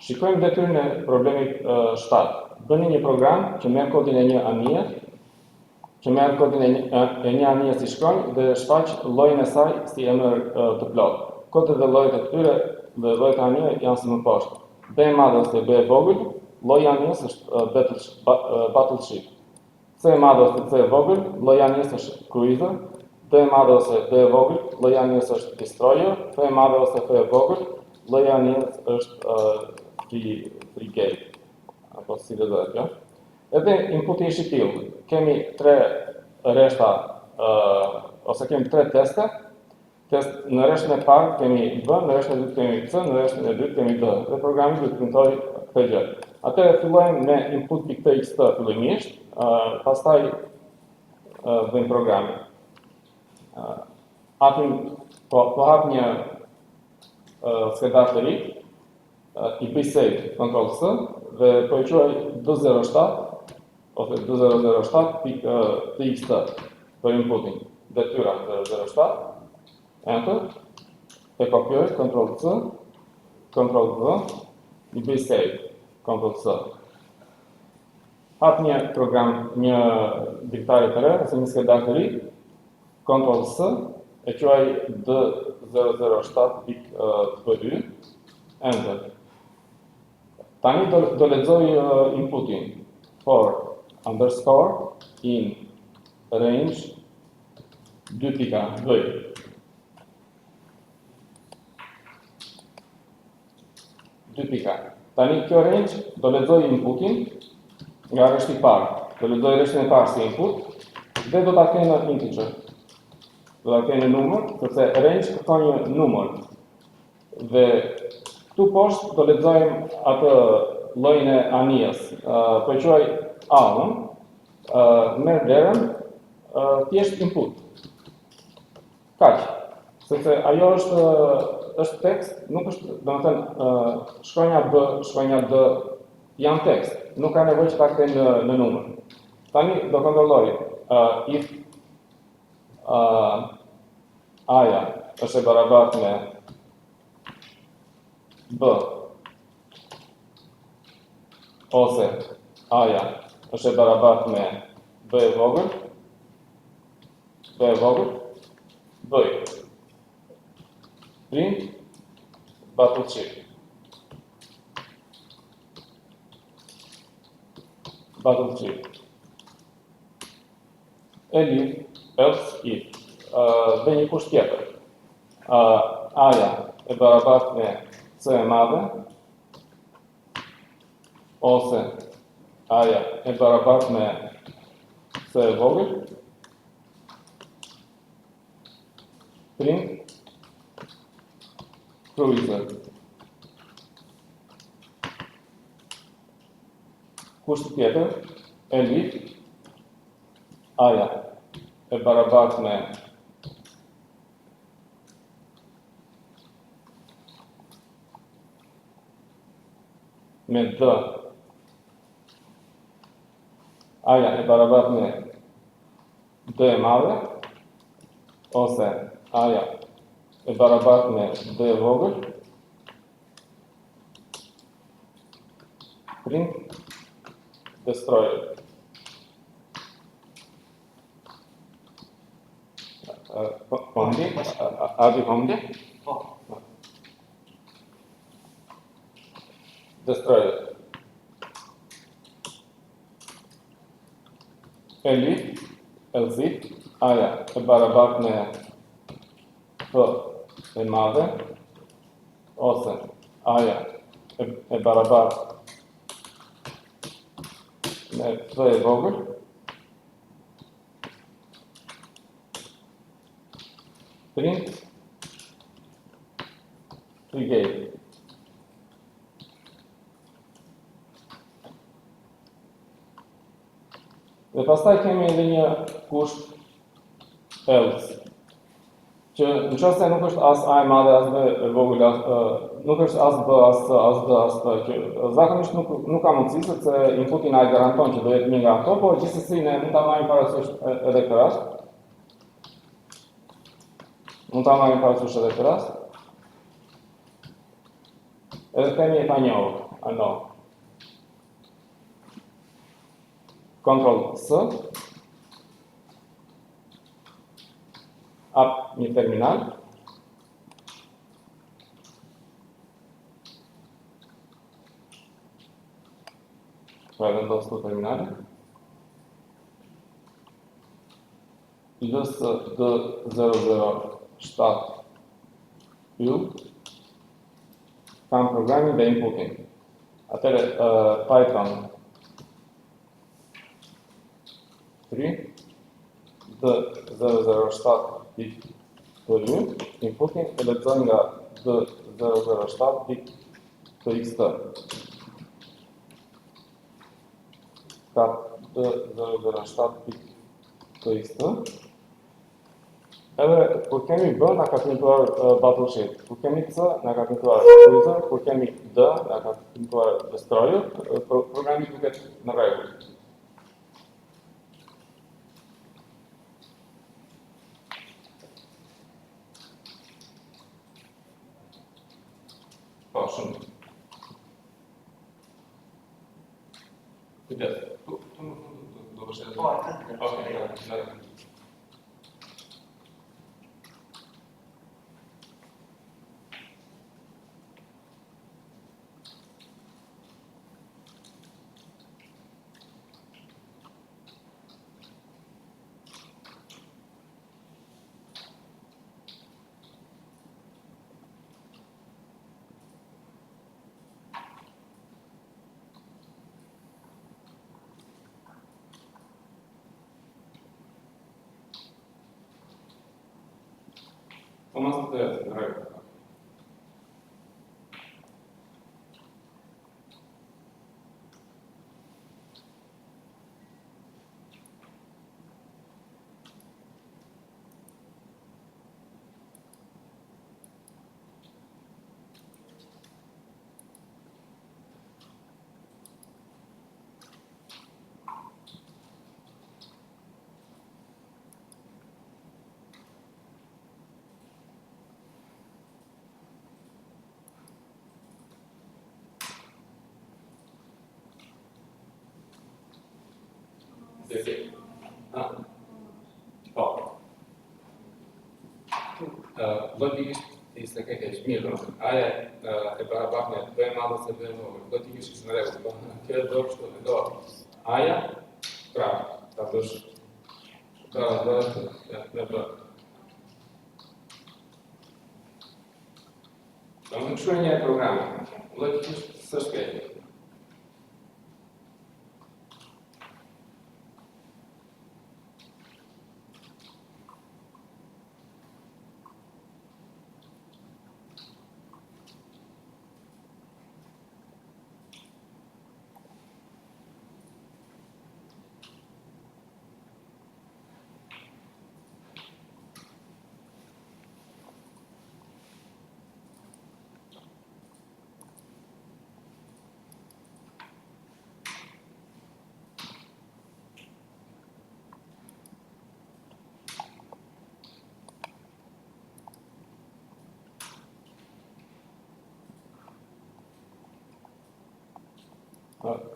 Shikojmë detyrën e problemit 7. Bëni një program që merr kodin e një anije, një anije si shkronjë dhe shfaq llojin e saj si emër të plotë. Kodet dhe llojet e këtyre dhe llojet e anijeve janë si më poshtë. B e madhe ose B e vogël, lloji i anijes është battleship. C e madhe ose C e vogël, lloji i anijes është cruiser. D e madhe ose D e vogël, lloji i anijes është destroyer. F e madhe ose F e vogël, lloji i anijes është frigate. Apo si dhe dhe kjo. Edhe inputi është i tillë. Kemi 3 rreshta ose kemi 3 teste. Në rreshtën e parë kemi B, në rreshtën e dytë kemi C, në rreshtën e dytë kemi D. Dhe programi duhet të printoj këtë gjë. Atëherë fillojmë me input.txt fillimisht, pastaj bëjmë programin. Po hap një skedar të ri, i bëj save, Ctrl+C, dhe po i quaj 207 ose 2007.txt për inputin. Detyra 07, Enter, e kopjoj, Ctrl+C, Ctrl+V, i bëj save, Ctrl+C. Hap një program, një diktare të re, ose një skedar të ri, Ctrl+C, e quaj D007.py, Enter. Tani do lexoj inputin for underscore in range 2.2. Tani kjo range do lexoj inputin nga rreshti i parë. Do lexoj rreshtin e parë si input dhe do ta kej në integer. Do ta kej në numër, sepse range kërkon një numër. Dhe këtu poshtë do lexojmë atë llojin e anijes. Po e quaj A-ën, merr vlerën thjesht input. Kaq. Sepse ajo është tekst, nuk është, domethënë, shkronja B, shkronja D janë tekst, nuk ka nevojë që ta kthej në numër. Tani do kontrolloj if A-ja është e barabartë me B ose A-ja është e barabartë me B e vogël, bëj print battleship. Else if dhe një kusht tjetër. A-ja e barabartë me C e madhe ose A-ja e barabartë me C e vogël, print cruiser. Kushti tjetër, elif, A-ja e barabartë me D, A-ja e barabartë me D e madhe, ose A-ja e barabartë me D e vogël, print destroyer. Pomdi? Adi pomdi? Destroyer. Elif, elzit, A-ja e barabartë me F e madhe, ose A-ja e barabartë me F e vogël, print frigate. Dhe pastaj kemi edhe një kusht else, që në qoftë se nuk është as A e madhe, as B e vogël, nuk është as B, as C, as D, as T, që zakonisht nuk ka mundësi, sepse inputi na e garanton që do jetë një nga ato, por gjithsesi ne mund ta marrim parasysh edhe këtë rast. Edhe kemi e panjohur. ano. Ctrl S, hap një terminal. Pra vendos të terminale. LSD007 yll kam programin dhe inputin. Atëre Python 3 D007.py inputin e lexon nga D007.txt. Ka D007.txt. Edhe kur kemi B, na ka premtuar battleship. Kur kemi C, na ka premtuar cruiser. Kur kemi D, na ka premtuar destroyer. Programi duket në rregull. Po, shumë. Kujdes. Tu do vështirë. Po, okej. Po mos të rregull. Po. Logikisht ishte keq mirë. Aja e barabartë me B madhe se B vogël. Logikisht ishte në rregull. Po kjo do kështu do. Aja pra, ta bësh ka me B. Do të shkruaj një program. Logikisht s'është keq.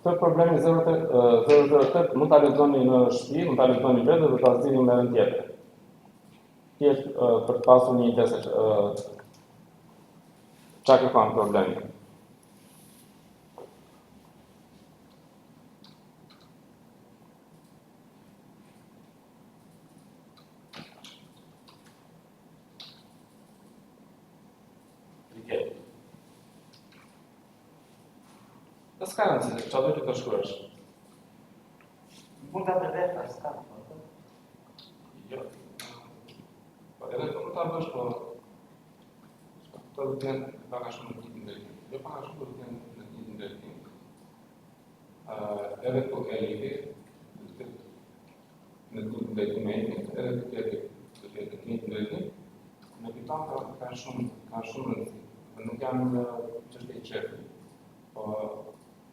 Këtë problemi 008 mund ta lexoni në shtëpi, mund ta lexoni vetë dhe ta zgjidhni me rën tjetër. Thjesht për të pasur një ide se çka kërkon problemi. S'ka rëndësi, çfarë do të shkruash? Mund ta përvesh as s'ka. Jo. Po edhe mund ta bësh po. Po do të jenë pak shumë në një ndërtim. Jo pak shumë do të jenë në një ndërtim. Edhe po e lidhi në një ndërtim, edhe të jetë një ndërtim. Në Python ka shumë rëndësi. Nuk janë çështje çefi.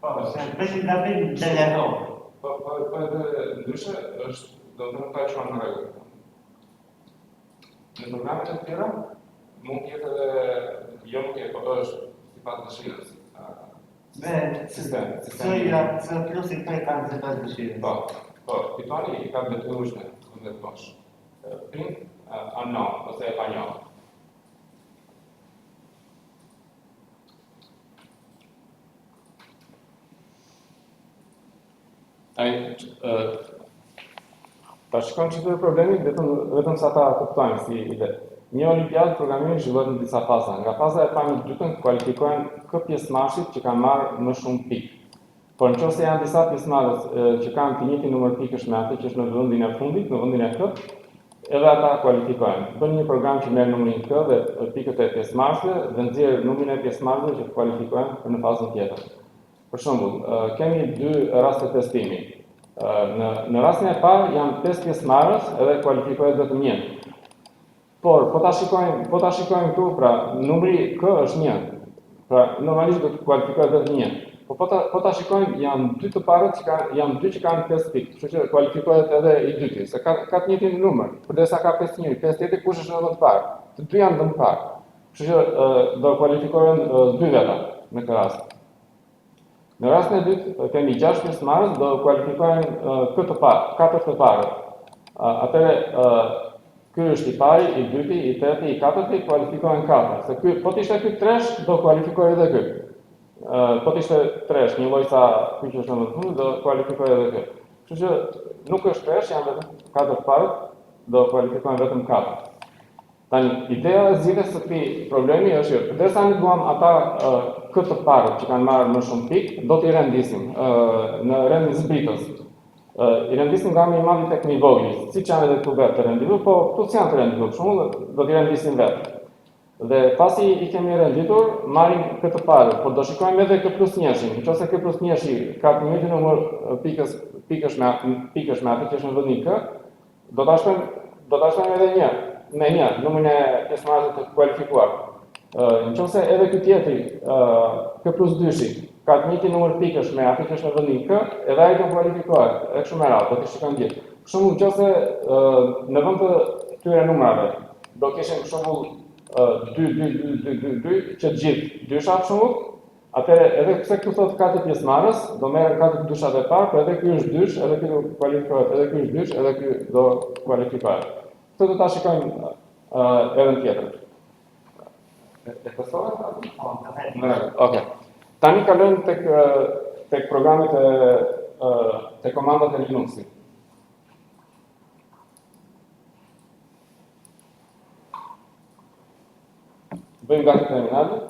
Po, se presim ta bëjmë telegraf. Po edhe ndryshe është do të thonë çon në rregull. Në programet e tjera mund të jetë edhe jo nuk e po është sipas dëshirës. Sistem. C plus i 3 kanë zë pas dëshirës. Po, fitoni I ka detyrueshme të thosh. Print unknown ose e panjohur. Ta shikon që të problemi vetëm sa ta kuptojnë si ide. Një olimpiadë programimi zhvillohet në disa faza. Nga faza e parë në dytën kualifikohen kë pjesëmarrësit që kanë marrë më shumë pikë. Por nëse janë disa pjesëmarrës që kanë të njëjtin numër pikësh me atë që është në vendin e fundit, në vendin e K, edhe ata kualifikohen. Bën një program që merr numrin K dhe pikët e pjesëmarrësve dhe nxjerr numrin e pjesëmarrësve që kualifikohen në fazën tjetër. Për shembull, kemi dy raste testimi. Në rastin e parë janë 5 pjesëmarrës edhe kualifikohet vetëm një. Por po ta shikojmë këtu, pra numri K është 1. Pra normalisht do të kualifikohet vetëm një. Po ta shikojmë, janë dy të parët janë dy që kanë 5 pikë, kështu që kualifikohet edhe I dyti, se ka të njëjtin numër, përderisa ka 5 njëri, 5 tjetër kush është në vend të parë. Të dy janë në vend të parë. Kështu që do kualifikohen dy veta në këtë rast. Në rastin e dytë kemi 6 pjesëmarrës, do kualifikohen këtë parë, 4 të parët. Atëherë ky është I pari, I dyti, I treti, I katërti kualifikohen 4. Se ky po të ishte ky tresh, do kualifikohej edhe ky. Po të ishte tresh, një lloj sa ky që është në fund, do kualifikohej edhe ky. Kështu që nuk është tresh, janë vetëm 4 të parët, do kualifikohen vetëm 4. Tani, ideja e zgjidhjes së këtij problemi është që përderisa ne duam ata këtë parët që kanë marrë më shumë pikë, do t'i rendisim në rendin zbritës. I rendisim nga më I madhi tek më I vogël, siç janë edhe këtu vetë të renditur, po këtu s'janë të renditur, për shembull, do t'i rendisim vetë. Dhe pasi I kemi renditur, marrim këtë parë, por do shikojmë edhe K plus 1-shin. Nëse K plus 1-shi ka të njëjtin numër pikësh me atë që është në vendin K, do ta shtojmë edhe një. Me një, numrin e pjesëmarrësve të kualifikuar. Nëse edhe ky tjetri, K plus 2-shi, ka të njëjtin numër pikësh me atë që është në vendin K, edhe ai do kualifikohet, edhe kështu me radhë, do të shikojmë gjithë. Për shembull, nëse në vend të këtyre numrave do kishim për shembull 2 që të gjithë dysha për shembull, atëherë edhe pse këtu thotë 4 pjesëmarrës, do merren 4 dyshat e parë, por edhe ky është dysh, edhe ky do kualifikohet, edhe ky është dysh, edhe ky do kualifikohet. Këtë do ta shikojmë edhe në tjetër. E testova? Okej. Tani kalojmë tek programet tek komandat e Linuxit. Bëjmë gati terminalin.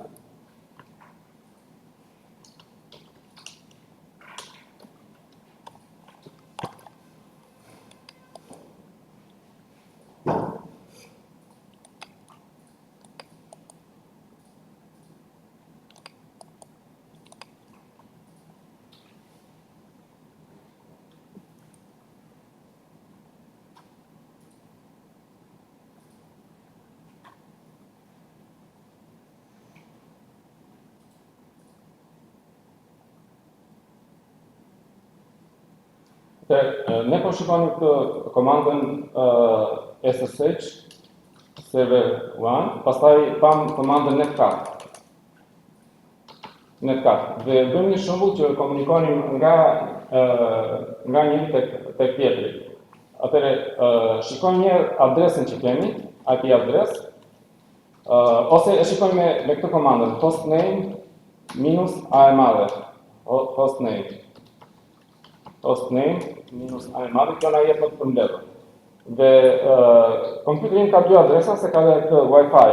Ne po shikoni këtë komandën SSH server 1, pastaj pam komandën netcat. Dhe bëjmë një shembull që komunikonim nga njëri tek tjetri. Atëherë shikojmë një adresën që kemi, IP adres, ose e shikojmë me këtë komandën hostname minus a e madhe, hostname minus a e madhe, kjo na jep më të përmbledhur. Dhe kompjuteri ka dy adresa, se ka dhe këtë Wi-Fi.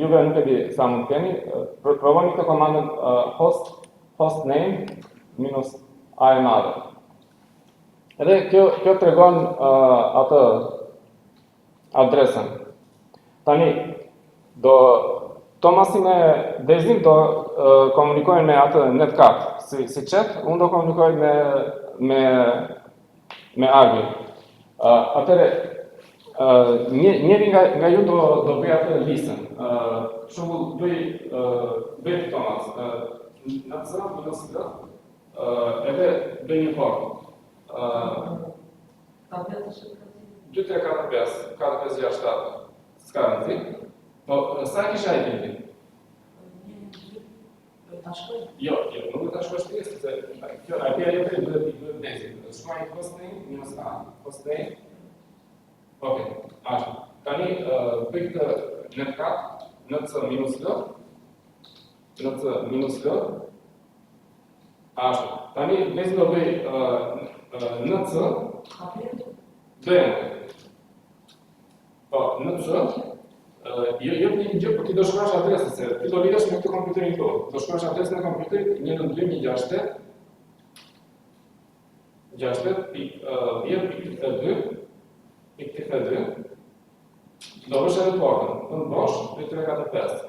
Juve nuk e di sa mund të keni, provoni këtë komandën hostname minus a e madhe. Edhe kjo tregon atë adresën. Tani Tomasi me Dezin do komunikojnë me atë netcat, si chat, unë do komunikoj me Arvin. Atëre, njëri nga ju do bëj atë listën. Shumë bëj Tomas, në të zërat, në nësë edhe bëj një formë. 2, 3, 4, 5, 4, 5, 6, 7, s'ka rëndësi. Po, sa kisha I piti? Jo, nuk ta shkruaj shtesë, se kjo ajo duhet të bëhet bezi. Shkruaj cos 1 minus a, cos 1. Okej, ashtu. Tani bëj këtë në kat, nc minus l, nc minus l. Ashtu. Tani bezi do bëj nc b. Po, nc jo një gjë, po ti do shkruash adresën, se ti do lidhesh me këtë kompjuterin këtu. Do shkruash adresën e kompjuterit 192.168 10.2 do vësh edhe portën, në bosh 345.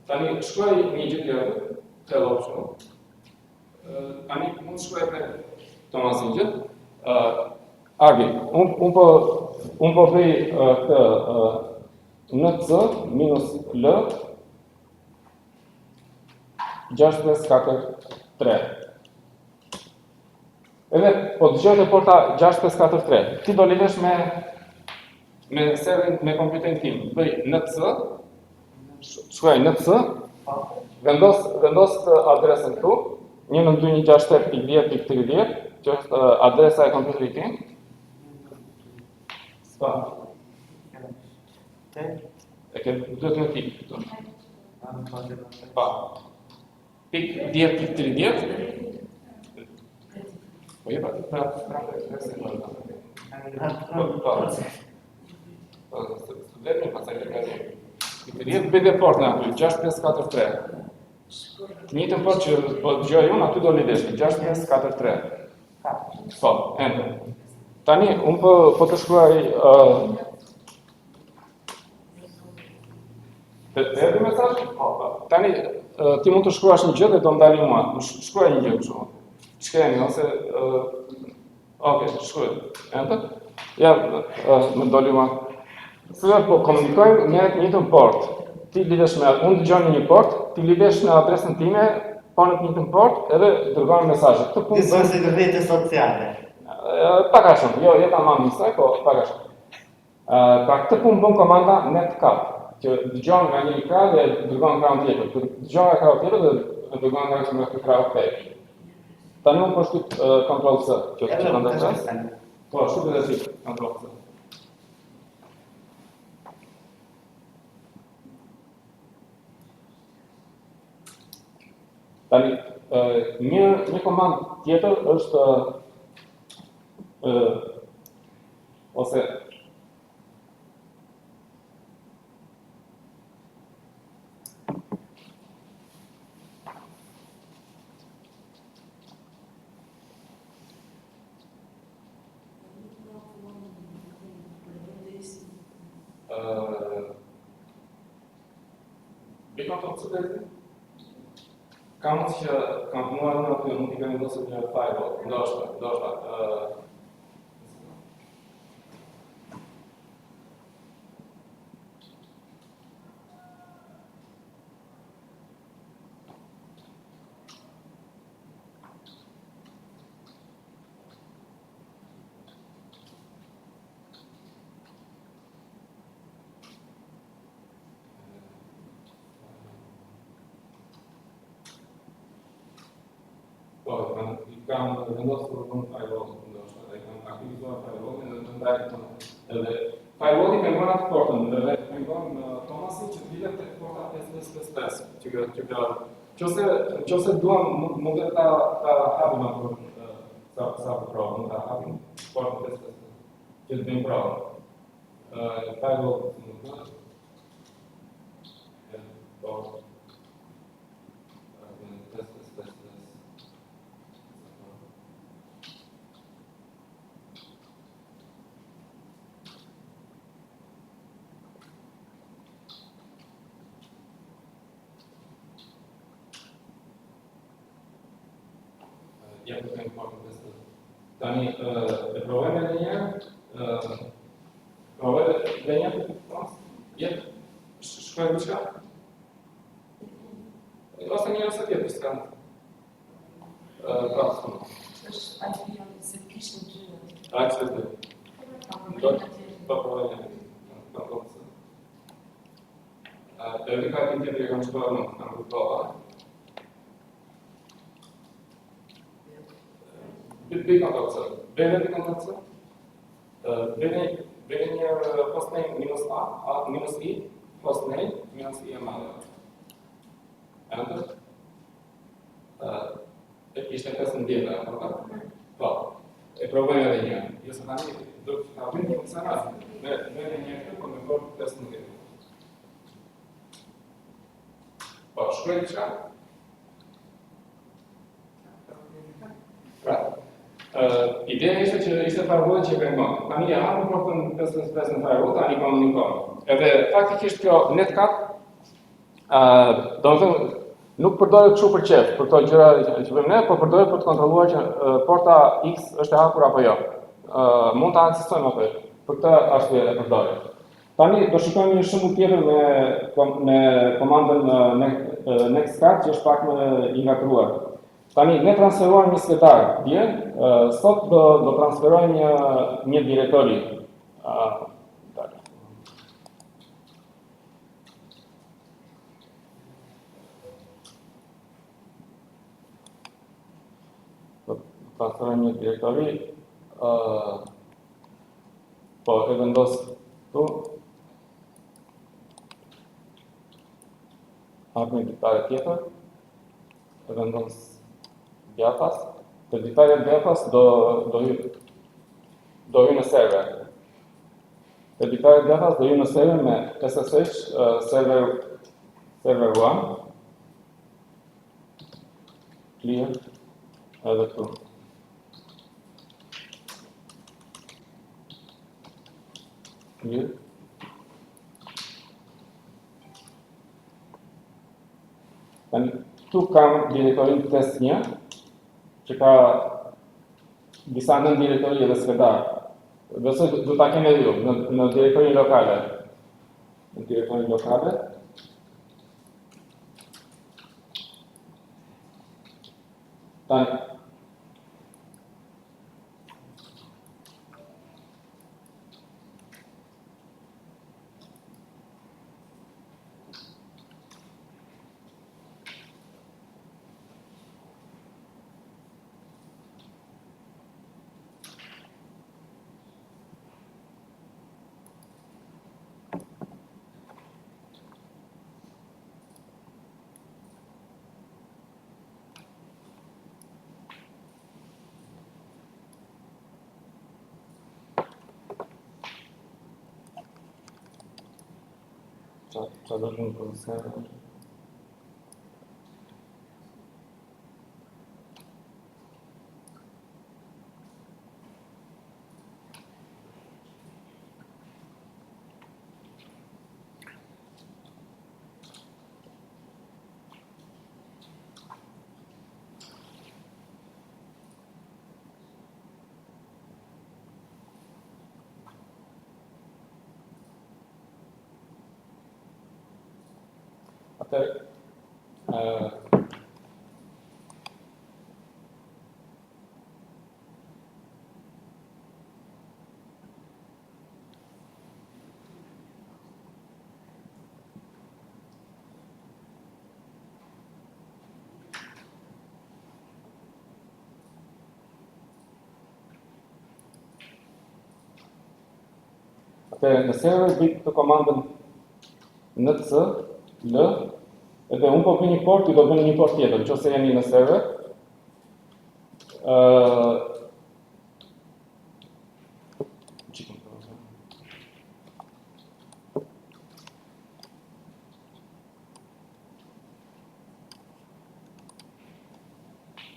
Tani shkruaj një gjë tjetër, tell option. Tani mund të shkruaj me Thomasin gjë. Agi, un po bëj këtë nc minus l 6543. Edhe po dëgjoj te porta 6543. Ti do lidhesh me serverin me kompjuterin tim. Bëj nc, shkruaj nc, vendos adresën këtu, 192.168.10.30, që është adresa e kompjuterit tim. Pa. E ke duhet me pik këtu. Pa. Pik 10.30. Po je pa të prapë studentmi pasaj të gani. BD port në aty, 6543. Njëtën port që po dëgjoj unë, aty do lidesh, 6543. Po, enter. Tani, unë po të shkruaj... Përdi mesazh? Tani, ti mund të shkruash një gjë dhe do ndali mua. Shkruaj një gjë kështu. Shkreni, ose... Oke, shkruaj. Enter. Ja, më doli mua. Sëve po komunikojmë njëtën port. Ti lidesh me... Unë dëgjoj një port, ti lidesh me adresën time, po në njëtën port, edhe dërgojmë mesazhe. Disë si të rrjete sociale. Pak a shumë, jo ta mamë njësaj, po pak a shumë. Pra këtë punë bën komanda netcat, që dëgjon nga një krah dhe dërgon krahun tjetër. Dëgjon nga krahu tjetër dhe dërgon nga krahu tjetër. Tani unë po shtyp Ctrl C, që është që ndërtës. Po, shtyp edhe si Ctrl C. Tani, një komand tjetër është ose Ctrl C dhe ka mund që kam punuar në aty, mund t'i kemi vendosur një firewall, ndoshta. Kam vendosur në firewall, ndoshta, dhe kam aktivizuar firewallin dhe të ndajtë edhe firewalli pengon atë portën, dhe pengon Thomasin që të lidhet tek porta 555, Qose duam mundet ta hapim atë sa provë, mund ta hapim portën 555, që të bëjmë provë. Firewall mund të Tani, e provojmë edhe njerë, provojmë edhe njerë, jetë, shkojmë në qka? Ose njerë ose tjetër, s'ka në. Ka të s'këmë. është ajtë se kishtë në gjyë. Ajtë se të. Pa provojmë njerë. Edhe ka të tjetër e kam shkuar në kuptova. Bëj kontaktës. Bëj kontaktës. Bëj një hostname minus a minus i, hostname minus i e madhe. Enter. Ishte 15, apo? Po. E provojmë edhe një. Jo se tani do të ta bëjmë funksional. Me një këtu po më bën 15. Po, shkruaj diçka? Pra, ideja ishte që ishte firewall që pengon. Tani ja hapëm portën 55 në firewall, tani komunikon. Edhe faktikisht kjo netcat, do të thënë, nuk përdoret kështu për qef, për këto gjëra që bëjmë ne, por përdoret për të kontrolluar që porta X është e hapur apo jo. Mund ta aksesojmë apo jo. Për këtë arsye e përdoret. Tani do shikojmë një shembull tjetër me komandën nextcat që është pak më i ngatruar. Tani ne transferojmë një skedar dje, sot do transferojmë një direktori. Transferojmë një direktori, po e vendos këtu, hap një ditare tjetër, e vendos djathas, të ditare djathas do hy në server. Të ditare djathas do hy në server me SSH server 1, clear, edhe këtu. Clear. Tu kam direktorin test 1, që ka disa nën direktori edhe skedar. Besoj do ta keni ju në direktorin lokale. Në direktorin lokale. Tani qa do shumë për server. Në server bëj të komandën nc, l, edhe unë po bëj një port, i do bëj një port tjetër, nëse jeni në server.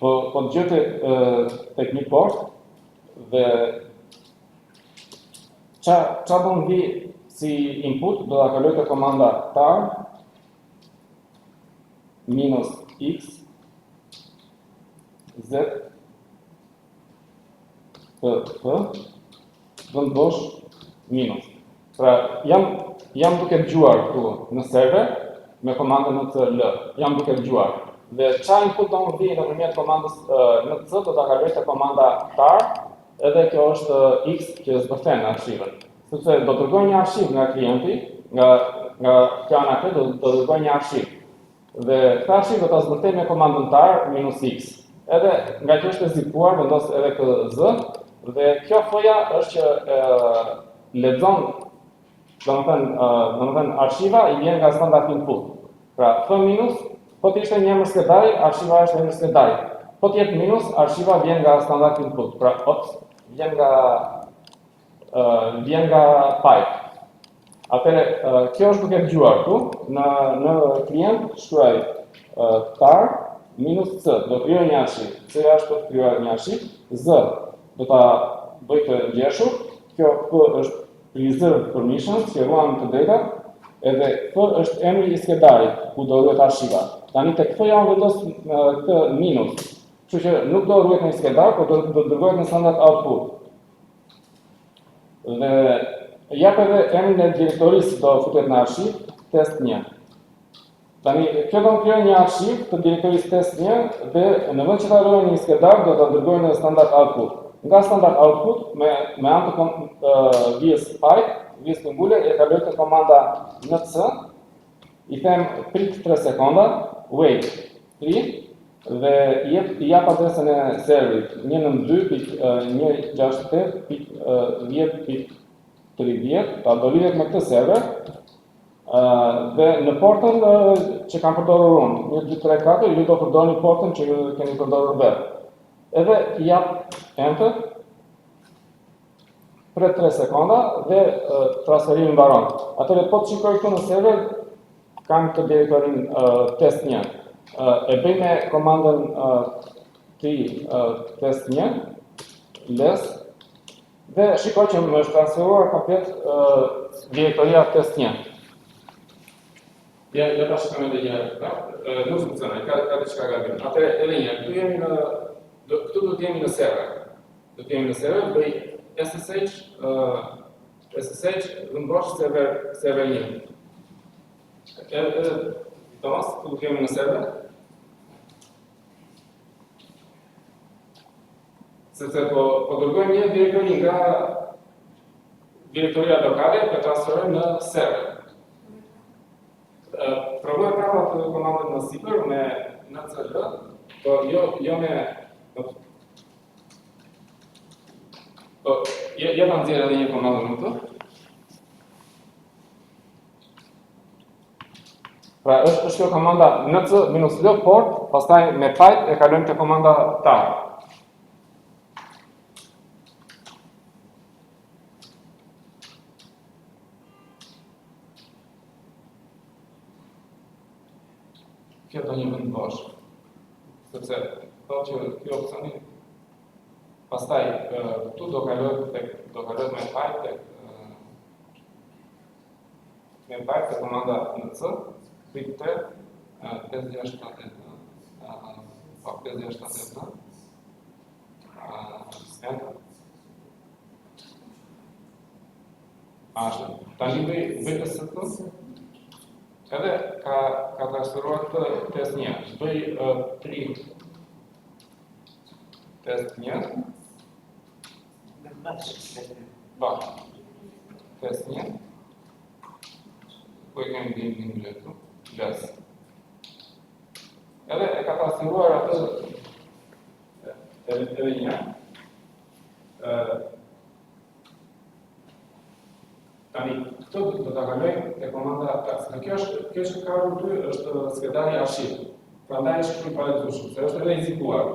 Po të gjete tek një port dhe qa do në vi si input, do da kaloj të komanda tar minus x z p vendosh minus. Pra jam duke dëgjuar këtu në server me komandën nc-l, jam duke dëgjuar. Dhe qa input do në vi nëpërmjet komandës nc, do ta kaloj të komanda tar, edhe kjo është x që zbërthen në arshivën. Sepse do të dërgoj një arshiv nga klienti, nga nga kjo ana do të dërgoj një arshiv. Dhe këtë arshiv do ta zbërtej me komandën tar -x. Edhe nga kjo është e zipuar, vendos edhe këtë z, dhe kjo foja është që lexon, domethënë arshiva i vjen nga standard input. Pra f- po të ishte një emër skedari, arshiva është emër skedari. Po të jetë minus, arshiva vjen nga standard input. Pra vjen nga pipe. Atëherë kjo është duke dëgjuar këtu në klient shkruaj tar minus c, do krijoj një arshiv. C është për të krijuar një arshiv, z do ta bëj të ngjeshur. Kjo p është preserve permissions, që ruan të drejta, edhe f është emri i skedarit ku do ruhet arshiva. Tani tek f jam vendos këtë minus. Kështu që nuk do ruhet në skedar, por do dërgohet në standard output. Dhe jap edhe emrin e direktorisë do futet në arshiv test 1. Tani kjo do të krijojë një arshiv të direktorisë test 1 dhe në vend që ta ruajë në skedar do ta dërgojë në standard output. Nga standard output me anë të vjes pipe, vjes pengule e kaloj te komanda nc, i them prit 3 sekonda, wait 3 dhe i jap adresën e serverit 192.168.10.30, pra do lidhet me këtë server. Dhe në portën që kam përdorur unë, 1, 2, 3, 4, ju do përdorni portën që keni përdorur vetë. Edhe i jap enter, pret 3 sekonda dhe transferimi mbaron. Atëherë po të shikoj këtu në server, kam të direktorin test 1. E bëj me komandën test 1, less, dhe shikoj që më është transferuar komplet direktoria test 1. Ja ta shikojmë edhe një herë. Nuk funksionon, ka diçka gabim. Atëherë edhe një herë, këtu do të jemi në server. Bëj SSH dhe mbosh server 1. Thomas, këtu do të jemi në server. Sepse po dërgojmë një direktori nga direktoria lokale për transferojmë në server. Provoj prapa të komandën në Cipher me NCL, po jo me ja ta nxjerr edhe një komandë në këtë. Pra është kjo komanda nc-l port, pastaj me pipe e kalojmë te komanda tar. Kjo do një vend bosh, sepse thotë që kjo opsioni pastaj këtu do kalohet me pipe te komanda nc, prit 3, 5679, enter. Ashtu, tani bëj të këtu. Edhe ka transferuar këtë test 1. Bëj 3 test 1. Test 1. Po e kemi binding letu. Less. Edhe e ka transferuar atë edhe një. Tani, këto do ta kalojmë te komanda test. Kjo që ka ardhur është skedari arshiv. Prandaj është shumë paletoshëm, se është edhe izikuar.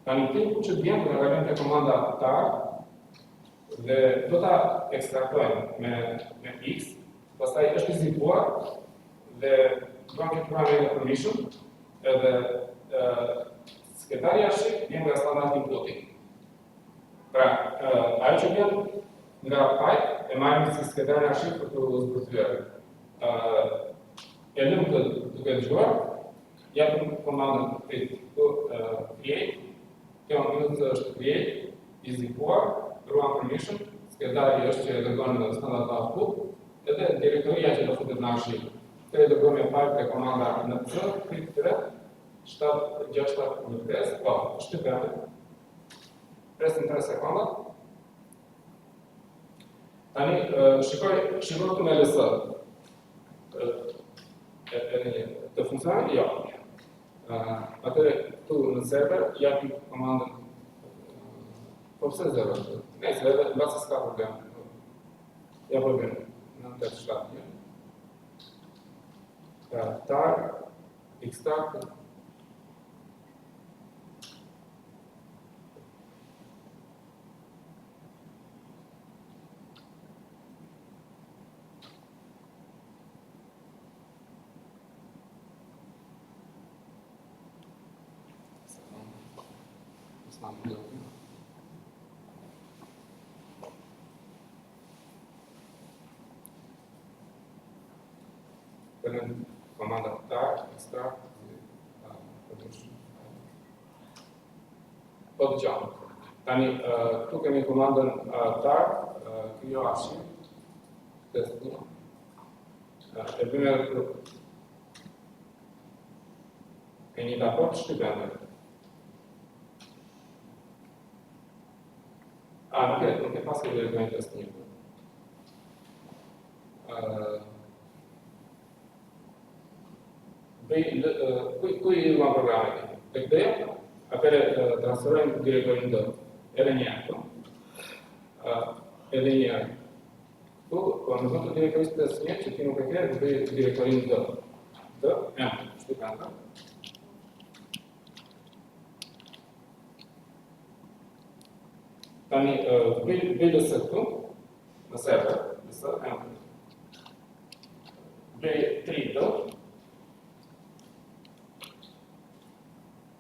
Tani tempu që vjen do ta kalojmë te komanda tar dhe do ta ekstraktojmë me x, pastaj është izikuar dhe do të kemi permission edhe skedari arshiv vjen nga standard inputi. Pra, ajo që vjen nga pipe e marrim si skedari arshiv për të zbërthyer. E lëm të duke dëgjuar, japim komandën create, kjo është create, izikuar, ruan permission, skedari është që e dërgon në standard output, edhe direktoria që do futet në arshiv. Këtë e dërgon me pipe te komanda nc, prit 3, 767.5, po, shtypemi. Presim 3 sekonda. Tani, shikoj këtu në LS. të funksionon? Jo. Atëre këtu në server japim komandën po pse 0? Nëse edhe mbasi s'ka problem. Ja po vjen 987. Tar extract komanda tar extract po dëgjoj. Tani këtu kemi komandën tar, krijo arshiv, test 1. E bëjmë edhe e një raport shtypende. Nuk e pas ke direktamente test 1. Ku i luam programet? Tek D, atëre transferojmë direktorin D. Edhe një herë këtu. Edhe një herë. Këtu, në vend të direktorisë test 1, që ti nuk e ke, bëj direktorin D. D, shtypende. Tani, bëj lësë këtu, në server, lësë, bëj 3D,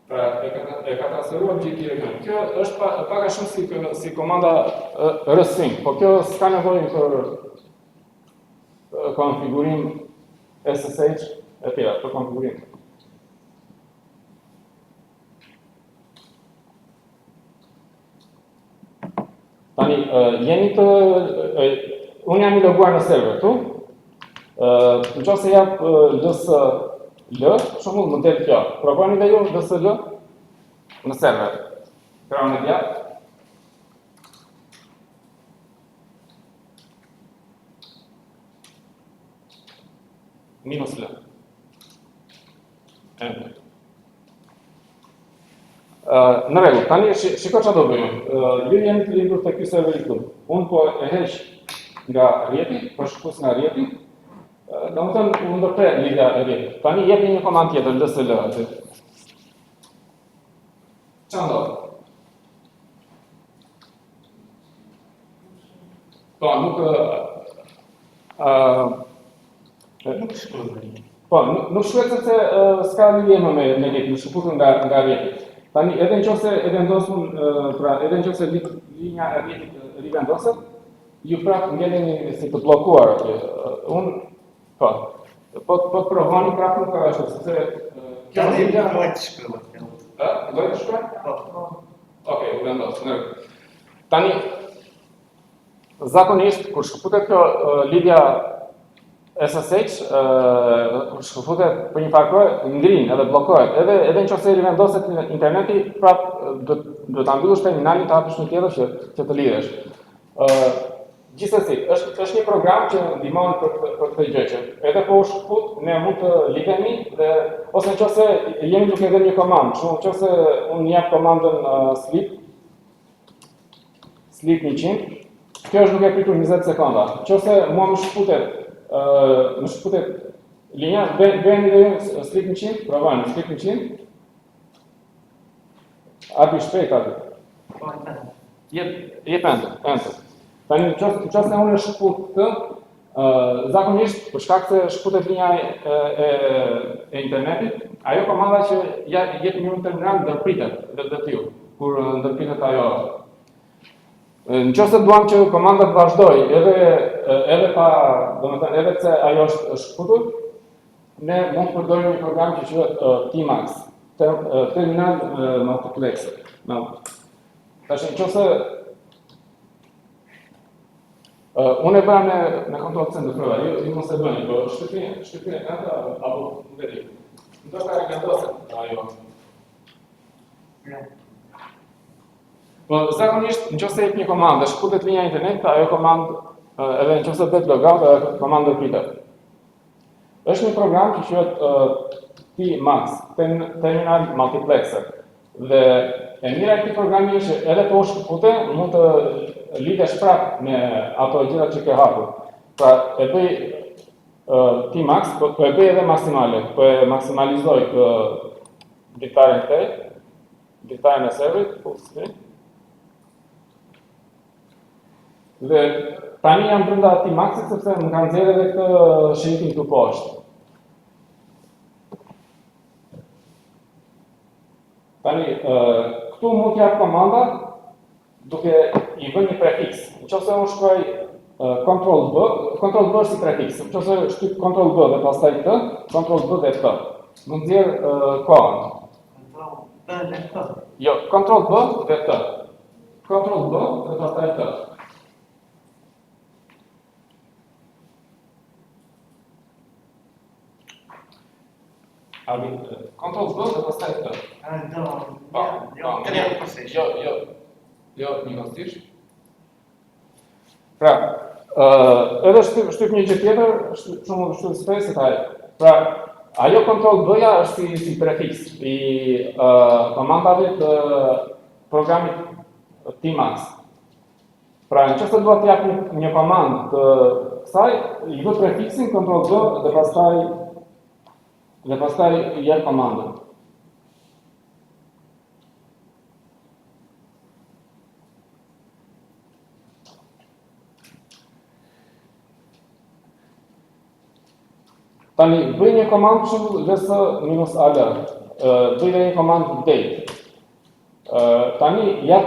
pra e ka transferuar gjithë direktorin. Kjo është pak a shumë si komanda rësim, po kjo s'ka nevojë për konfigurim SSH e tjera, për konfigurim. Tani, unë jam i loguar në server tu, në qoftë se jap lësë L, shumë më del kjo. Provoni dhe ju lësë L në server. Kërën e djatë. Minus L. Enter. Në rregull, tani shiko çfarë do bëjmë. Ju jeni të lindur te ky server këtu. Unë po e heq nga rrjeti, po shkus nga rrjeti. Domethënë u ndërprer lidhja e rrjetit. Tani jepi një komandë tjetër lsl aty. Çfarë ndodh? Po nuk nuk shkruhet se s'ka lidhje më me rrjetin, nuk shkruhet nga rrjeti. Tani edhe nëse e vendosun, pra edhe nëse linja e rrjetit rivendoset, ju prapë ngeleni si të bllokuar aty. Unë po provoni prapë nuk ka ashtu, sepse kjo linja lloj të shkruhet. Lloj të shkruhet? Po. Okej, u vendos. Tani zakonisht kur shkëputet kjo lidhja SSH, kur shkëputet për një farë kohë, ngrin edhe bllokohet. Edhe nëse rivendoset interneti, prapë do ta mbyllësh terminalin, ta hapësh një tjetër që të lidhesh. Gjithsesi, është një program që ndihmon për këtë gjë që edhe po u shkëput, ne mund të lidhemi dhe ose nëse jemi duke dhënë një komandë, nëse unë jap komandën sleep 100, kjo është duke pritur 20 sekonda. Nëse mua më shkëputet linja, bëni dhe sleep 100, provojmë sleep 100. Hapi shpejt aty. Jep enter. Tani nëse unë e shkput këtë, zakonisht për shkak se shkputet linja e internetit, ajo komanda që jep një terminal ndërpritet dhe t'ju, kur ndërpritet ajo. Nëse duam që komanda të vazhdoj edhe pa, domethënë edhe pse ajo është shkputur, ne mund të përdorim një program që quhet Tmax, terminal multiplexer. Tash nëse unë e bëra me kontrol C ndërprova, ju mos e bëni, po shtypni ata apo veri. Ndoshta rivendoset ajo. Po zakonisht nëse jep një komandë, shkputet linja e internetit, ajo komandë edhe nëse bëhet logout, ajo komandë pritet. Është një program që quhet T-Max, Terminal Multiplexer. Dhe e mira e këtij programi është që edhe të shkëpute mund të lidhesh prapë me ato gjëra që ke hapur. Pra e bëj T-Max, po e bëj edhe maksimale, po e maksimalizoj ditaren këtej, ditaren e serverit, full screen. Dhe tani jam brenda T-Maxit sepse më kanë nxjerrë edhe këtë shritin këtu poshtë. Tani, këtu mund t'jap komanda duke i vënë një prefiks. Nëse unë shkruaj Ctrl B si prefiks. Nëse shtyp Ctrl B dhe pastaj T, Ctrl B dhe T. Më nxjerr kohën. B dhe T. Jo, Ctrl B dhe T. Ctrl B dhe pastaj T. Ctrl B dhe pastaj T. Jo, një mësisht. Pra, edhe shtyp një gjë tjetër, shumë shtyp space taj. Pra, ajo Ctrl B-ja është si prefiks i komandave të programit T-Max. Pra, nëse duhet të jap një komandë të kësaj, i vë prefiksin Ctrl B dhe pastaj i jep komandën. Tani, bëj një komandë shumë ls-al, bëj dhe një komandë date. Tani, jap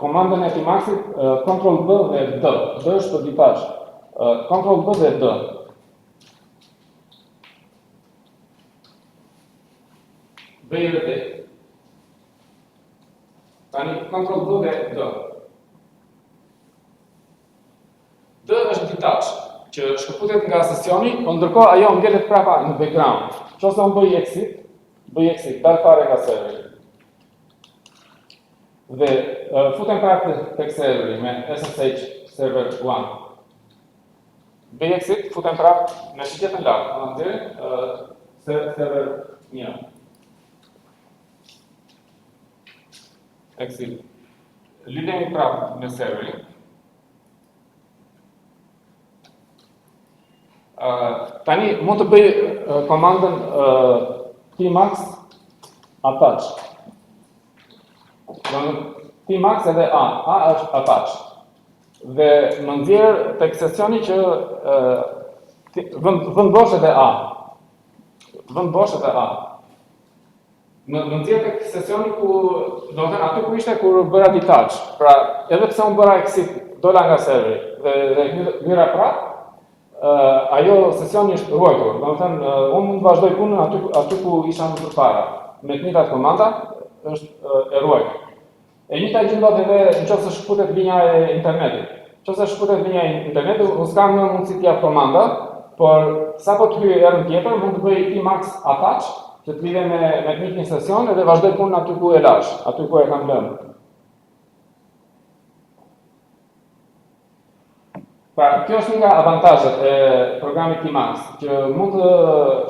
komandën e T-Maxit Ctrl B dhe D. D është për ditash. Ctrl B dhe D. Bëj edhe date. Tani, Ctrl B dhe D. D është ditash, që shkëputet nga sesioni, po ndërkohë ajo ngjelet prapa në background. Nëse unë bëj exit, dal fare nga serveri. Dhe futem prapë tek serveri me SSH server 1. Bëj exit, futem prapë në shitjet në lartë, server 1. Exit. Lidhemi prapë me serverin. Tani mund të bëj komandën T-Max attach. T-Max edhe A është attach. Dhe më nxjerr tek sesioni që vend bosh edhe A. Vend bosh edhe A. Më nxjerr tek sesioni ku, domethënë aty ku ishte kur bëra detach. Pra, edhe pse unë bëra exit, dola nga serveri dhe hyra prapë, ajo sesioni është ruajtur. Domethënë, unë mund të vazhdoj punën aty ku isha më përpara. Me të njëjtat komanda është e ruajtur. E njëjta gjë ndodh edhe nëse shkputet linja e internetit. Nëse shkputet linja e internetit, unë s'kam mundësi të jap komanda, por sapo të hyj herën tjetër, mund të bëj T-Max attach, që të lidhe me të njëjtin sesion edhe vazhdoj punën aty ku e lash, aty ku e kam lënë. Pra, kjo është një nga avantazhet e programit T-Max, që mund të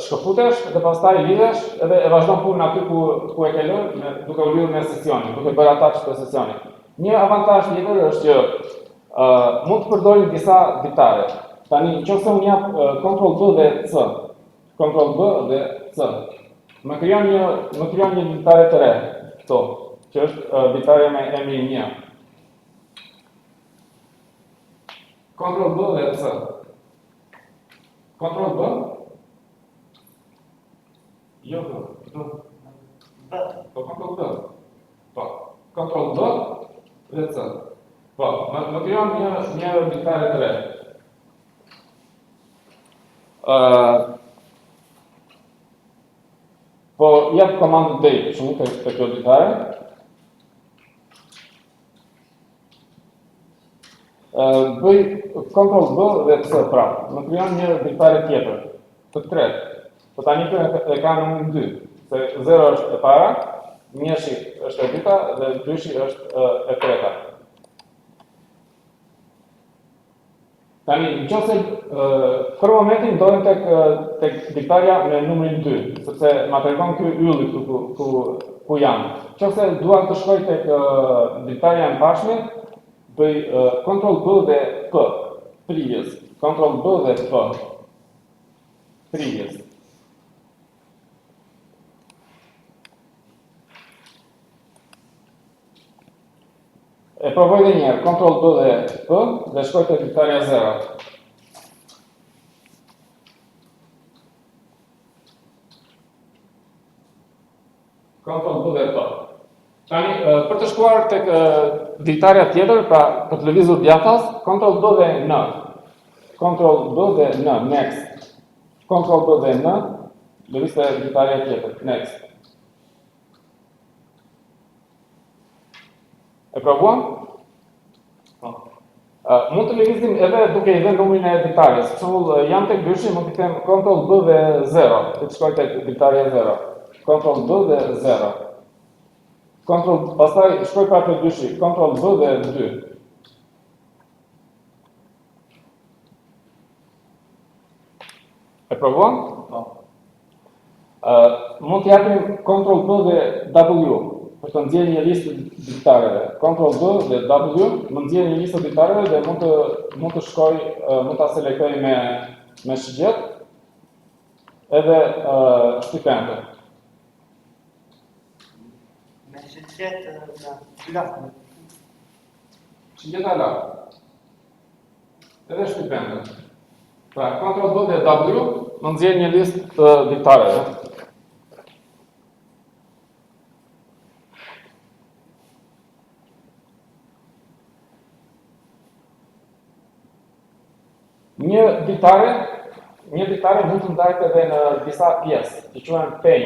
shkëputesh dhe pastaj lidhesh edhe e vazhdon punën aty ku e ke lënë, duke u lidhur me sesionin, duke bërë attach të sesionit. Një avantazh tjetër është që mund të përdorim disa ditare. Tani, nëse unë jap Ctrl B dhe C, Ctrl B dhe C, më krijon një ditare të re, këto, që është ditare me emrin 1. Ctrl B dhe C. Ctrl B. Jo, po Ctrl B. Po, Ctrl B dhe C. Po, më krijon një ditare të re. Po, jap komandën date, shumë të kjo ditare. Bëj Ctrl B dhe C prapë. Më krijon një ditare tjetër, të tretë. Po tani e ka numrin 2, se 0 është e para, 1-shi është e dyta dhe 2-shi është e treta. Tani, nëse për momentin ndodhem tek diktarja me numrin 2, sepse ma tregon ky ylli këtu ku jam. Nëse dua të shkoj tek diktarja e mbarshme, bëj Ctrl B dhe P, previous. Ctrl B dhe P, previous. E provoj dhe njerë, Ctrl B dhe P dhe shkoj të diktarja 0. Ctrl B dhe P. Tani, për të shkuar tek diktarja tjetër, pra për të lëvizur djathtas, Ctrl B dhe N. Ctrl B dhe N, next. Ctrl B dhe N, lëviz të diktarja tjetër, next. E provuam? Mund të lëvizim edhe duke i dhënë numrin e diktarjes. Për shembull, jam tek dyshi, mund të them Ctrl B dhe 0, të shkoj tek diktarja 0. Ctrl B dhe 0. Pastaj shkoj pra tek dyshi, Ctrl B dhe 2. E provuam? Mund të japim Ctrl B dhe W. Për të nxjerrë një listë diktareve. Ctrl B dhe W, më nxjerr një listë diktareve dhe mund të shkoj, mund ta selektoj me shigjet edhe shtypende. Me shigjet në lafë. Shigjeta lart. Edhe shtypende. Pra, Ctrl B dhe W, më nxjerr një listë të diktareve. Një ditare mund të ndahet edhe në disa pjesë, që quhen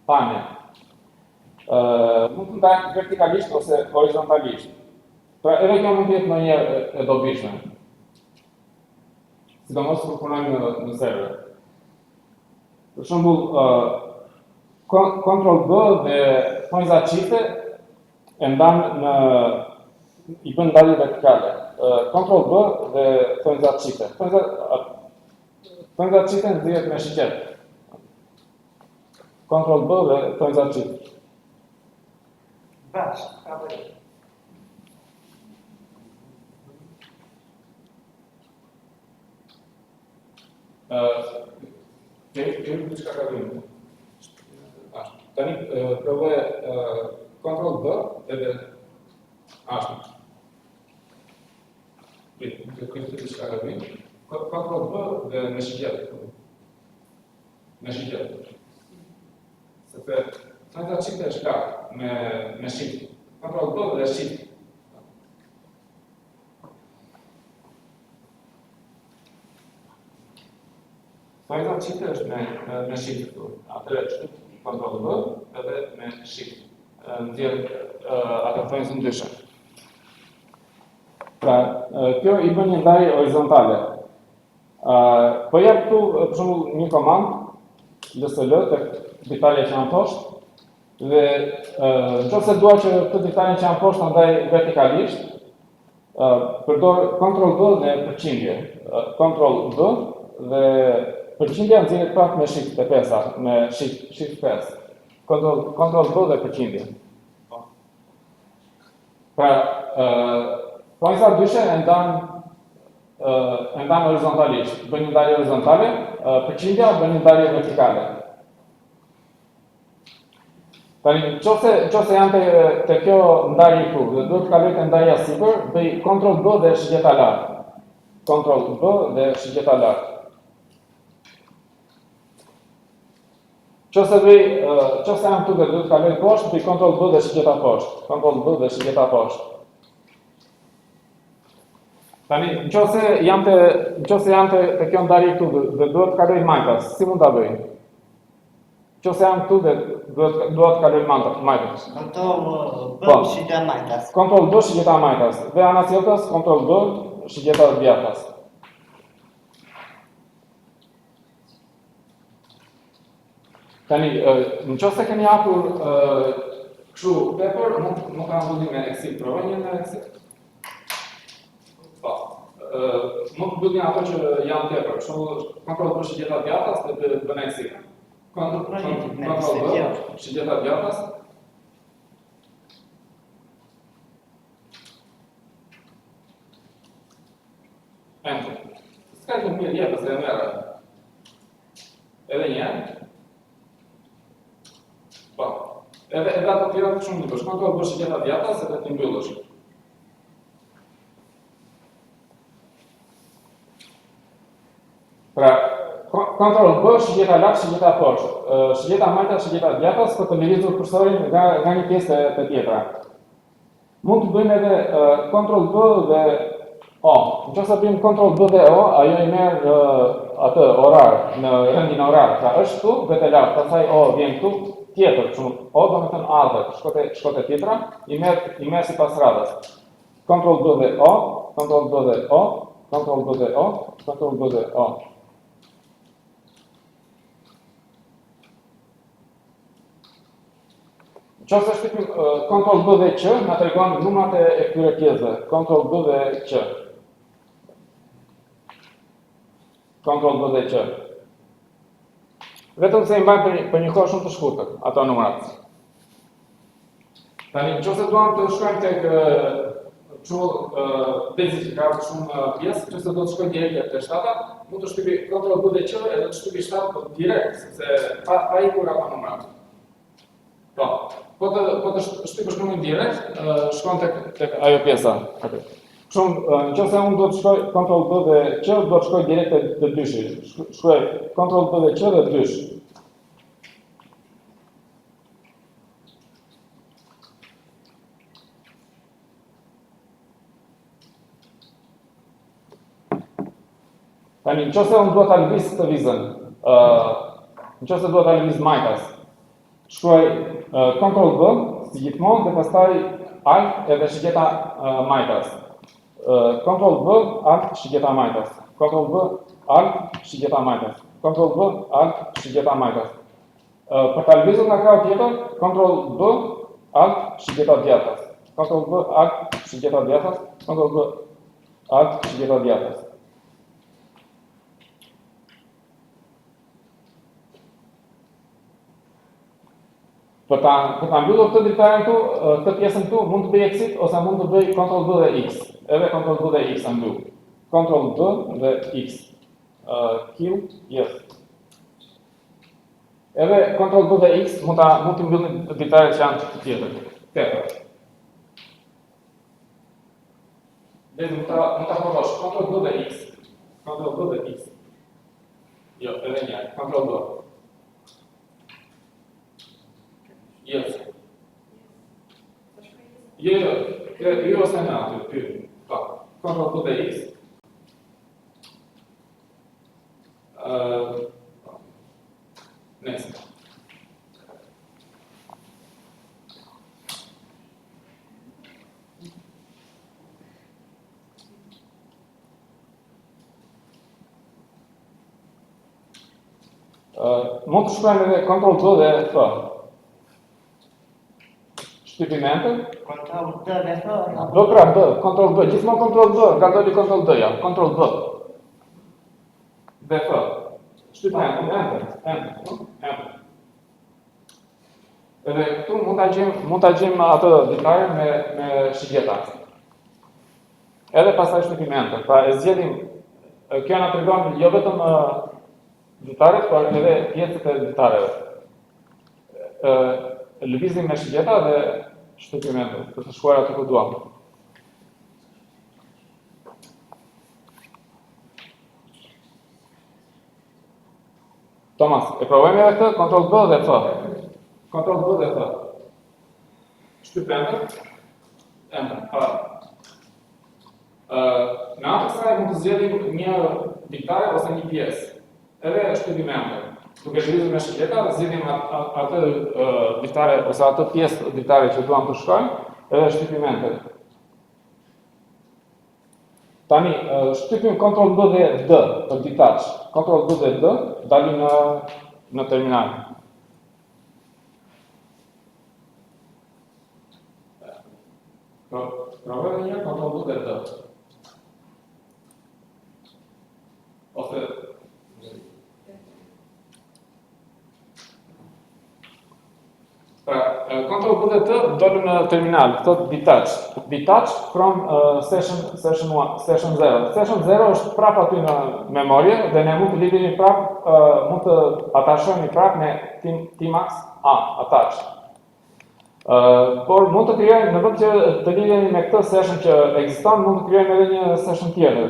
pame. Mund të ndahet vertikalisht ose horizontalisht. Pra edhe kjo mund të jetë ndonjëherë e dobishme. Sidomos kur punojmë në server. Për shembull, Ctrl B dhe thonjza çifte e ndan i bën ndarje vertikale. Ctrl B dhe thonjza çifte. Thonjza çifte nxjerret me shigjet. Ctrl B dhe thonjza çifte. Bash, ka bëj. Kemi diçka ka vënë. Tani provoj Ctrl B edhe ashtu. Këtë diçka ka vënë. Ctrl B dhe me shigjet. Me shigjet. Sepse thonjza çifte është lart me shift. Ctrl B dhe shift. Thonjza çifte është me shift këtu. Atëherë shtyp Ctrl B edhe me shift. Nxjerr atë thonjzën ndryshe. Pra, kjo i bën një ndarje horizontale. Po jap këtu për shembull një komandë LSL tek diktarja që janë poshtë dhe nëse dua që këtë diktarjen që janë poshtë ta ndaj vertikalisht, përdor Ctrl B dhe përqindje. Ctrl B dhe përqindja nxjerret prapë me shift e pesa, me shift 5. Ctrl B dhe përqindje. Pra, thonjza dyshe e ndan horizontalisht, bën një ndarje horizontale, përqindja bën një ndarje vertikale. Tani, nëse janë te kjo ndarje këtu, dhe duhet të kaloj te ndarja sipër, bëj Ctrl B dhe shigjeta lart. Ctrl B dhe shigjeta lart. Nëse jam këtu dhe duhet të kaloj poshtë, bëj Ctrl B dhe shigjeta poshtë. Ctrl B dhe shigjeta poshtë. Tani, nëse jam te kjo ndarje këtu dhe duhet të kaloj majtas, si mund ta bëj? Nëse jam këtu dhe duhet të kaloj majtas. Ctrl B shigjeta majtas. Ctrl B shigjeta majtas. Dhe anas jotës, Ctrl B shigjeta djathtas. Tani, nëse keni hapur kështu paper, nuk ka ndodhur me exit, provoj një me exit. Po. mund të bëni ato që janë tepër. Për shembull, kontroll për shigjeta djathtas dhe bën eksi. Kontroll për shigjeta djathtas. Enter. S'ka që mirë jepës e merë. Edhe një. Po. Edhe ato tjera të shumë të bësh. Kontroll për shigjeta djathtas edhe të mbyllësh. Pra, kontroll B, shigjeta lart, shigjeta poshtë. Shigjeta majta, shigjeta djathtas për të lëvizur kursorin nga një pjesë të tjetra. Mund të bëjmë edhe kontroll B dhe O. Nëse bëjmë kontroll B dhe O, ajo i merr atë orar në rendin orar. Pra është këtu, vetë lart, pastaj O vjen këtu, tjetër, kështu. O do të thënë ardhër, shkote tjetra, i merr sipas radhës. Kontroll B dhe O, kontroll B dhe O, kontroll B dhe O, kontroll B dhe O. Nëse shtypim kontroll B dhe Q, na tregon numrat e këtyre pjesëve. Kontroll B dhe Q. Kontroll B dhe Q. Vetëm se i mbajmë për një kohë shumë të shkurtër ato numrat. Tani nëse duam të shkojmë tek bezi që ka shumë pjesë, nëse do të shkojmë direkt te shtata, mund të shtypi kontroll B dhe Q edhe të shtypi shtat direkt, sepse pa ikur ato numrat. Po të shtypësh numrin direkt, shkon tek ajo pjesa. Shumë, nëse unë do të shkoj kontroll B dhe Q, do të shkoj direkt te dyshi. Shkruaj kontroll B dhe Q dhe dysh. Tani, nëse unë duhet ta lëviz të vizën, nëse duhet ta lëviz majtas, shkruaj kontroll B, si gjithmonë, dhe pastaj alt edhe shigjeta majtas. Kontroll B, alt, shigjeta majtas. Kontroll B, alt, shigjeta majtas. Kontroll B, alt, shigjeta majtas. Për ta lëvizur nga krau tjetër, kontroll B, alt, shigjeta djathtas. Kontroll B, alt, shigjeta djathtas. Kontroll B, alt, shigjeta djathtas. Për ta mbyllur këtë dritaren këtu, këtë pjesën këtu, mund të bëj exit ose mund të bëj kontroll B dhe X. Edhe kontroll B dhe X ta mbyll. Kontroll B dhe X. Kill, yes. Edhe kontroll B dhe X mund të mbyllin dritaret që janë të tjetër. Tepër. Dhe mund ta provosh kontroll B dhe X. Kontroll B dhe X. Jo, edhe një, kontroll B. Yes. Jo ose në aty, pyr. Kontroll B dhe X. Nesë. Mund të shkruajmë edhe kontroll B dhe F. Shtypimenter. Kontroll D dhe F. B pra B, kontroll B, gjithmonë kontroll B, nga doli kontroll D-ja, kontroll B. Dhe F. Shtypimenter, enter. Edhe këtu mund ta gjejmë atë ditare me shigjeta. Edhe pastaj shtypimenter. Pra e zgjedhim, kjo na tregon jo vetëm ditaret, por edhe pjesët e ditareve. Lëvizim me shigjeta dhe shtypimenter, për të shkuar aty ku duam. Tomas, e provojmë edhe këtë, kontroll B dhe F. Kontroll B dhe F. Shtypimenter, enter. Në atë kësaj mund të zgjedhim një ditare ose një pjesë. Edhe shtypimenter. Duke lëvizur me shigjeta, zgjidhim atë ditare ose atë pjesë ditare që duam të shkojmë, edhe shtypimenter. Tani, shtypim kontroll B dhe D për detach. Kontroll B dhe D dalin në terminal. Provojmë një kontroll B dhe D. Control B dhe T dolën në terminal, thot detach. Detach from session 0. Session 0 është prap aty në memorie dhe ne mund të lidhemi prap, mund të atashojmë prap me Tmax A, attach. Por mund të krijojmë në vend që të lidhemi me këtë session që ekziston, mund të krijojmë edhe një session tjetër.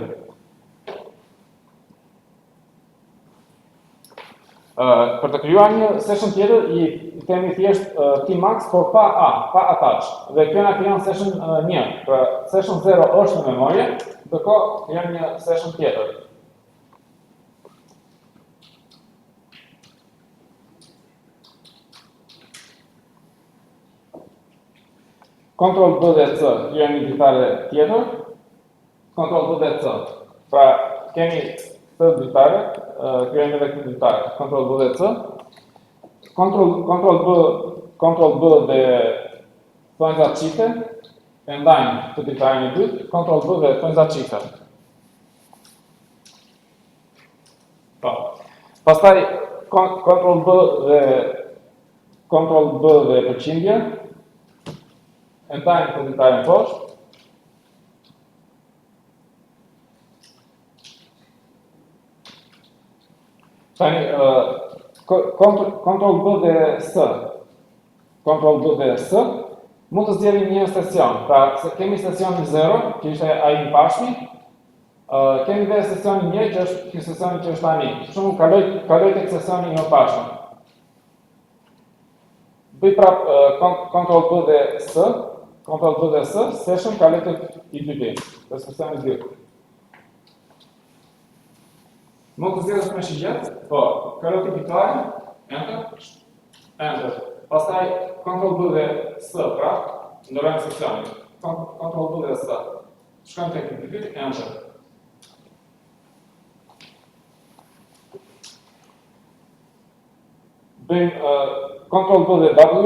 Për të krijuar një session tjetër i themi thjesht Tmax por pa A, pa attach. Dhe kjo na krijon session 1. Pra session 0 është në memorie, ndërkohë krijon një session tjetër. Control B dhe C krijon një ditare tjetër. Control B dhe C. Pra kemi këtë ditare, krijojmë edhe këtë ditare. Control B dhe C. Control B dhe thonjza çifte e ndajmë këtë ditaren e dytë. Control B dhe thonjza çifte. Po. Pastaj Control B dhe përqindje e ndajmë këtë ditaren poshtë. Tani, Control B dhe S. Control B dhe S mund të zgjerim një sesion. Pra, se kemi sesionin 0, që ishte ai i pashmi, kemi dhe sesionin 1, që është ky sesioni që është tani. Për shembull, kaloj tek sesioni i mëparshëm. Bëj prap Control B dhe S, Control B dhe S, session kaloj tek i dytë, te sesioni 2. Mund të zgjedhësh me shigjet? Po, kaloj tek ditare, enter. Pastaj Control B dhe S, pra, ndërrojmë sesionin. Control B dhe S. Shkojmë tek i dytë, enter. Bëjmë Control B dhe W.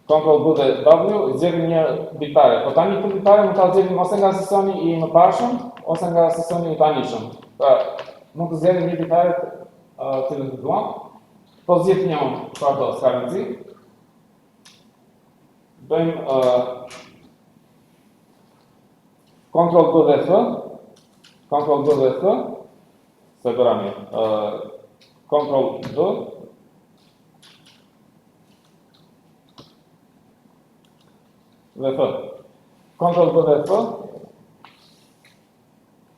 Control B dhe W, zgjedhim një ditare. Po tani këtë ditare mund ta zgjedhim ose nga sesioni i mëparshëm, ose nga sesioni i tanishëm. Pra, mund të zgjedhim një ditare të duam. Po zgjedh një unë, çfarë s'ka rëndësi. Bëjmë Control B dhe F. Control B dhe F. Se bëra mirë. Control B. Dhe F. Control B dhe F.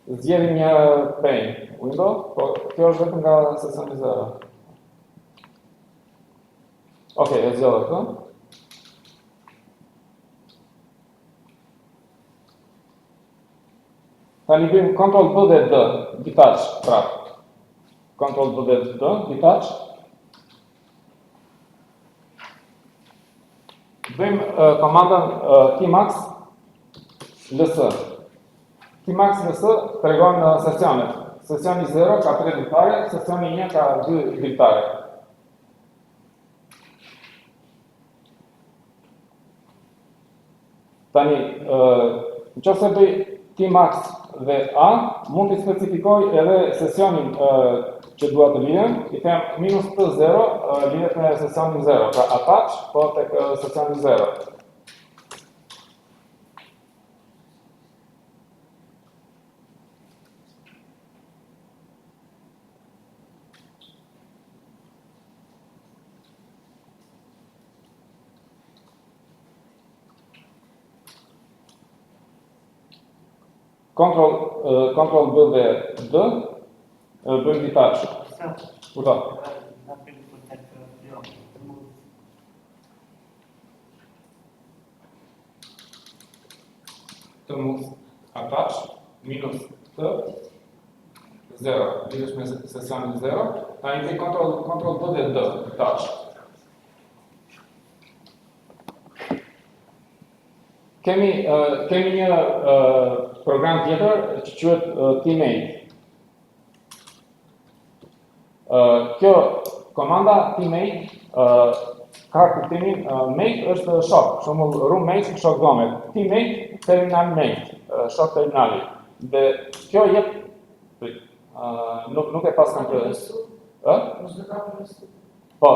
Zgjedhim një pane, window, po kjo është vetëm nga sesioni 0. Okej, e zgjodha këtë. Tani bëjmë Control B dhe D, detach, prap. Control B dhe D, detach. Bëjmë komandën Tmax LS. Tmax LS tregon sesionet. Sesioni 0 ka 3 ditare, sesioni 1 ka 2 ditare. Tani, nëse bëj Tmax dhe A, mund të specifikoj edhe sesionin që dua të lidhem, i them minus T0 lidhet me sesionin 0, pra attach, po tek sesionin 0. Control B dhe D, bëjmë detach. Uta. Të move attach, minus T, 0, lidhesh me sesionin 0. Tani bëj Control B dhe D, detach. Kemi një program tjetër që quhet Tmate. Kjo komanda Tmate ka kuptimin mate është shok, për shembull roommate shok dhomët. Tmate terminal mate, shok terminali. Dhe kjo jep nuk e pas kanë këtë. Po,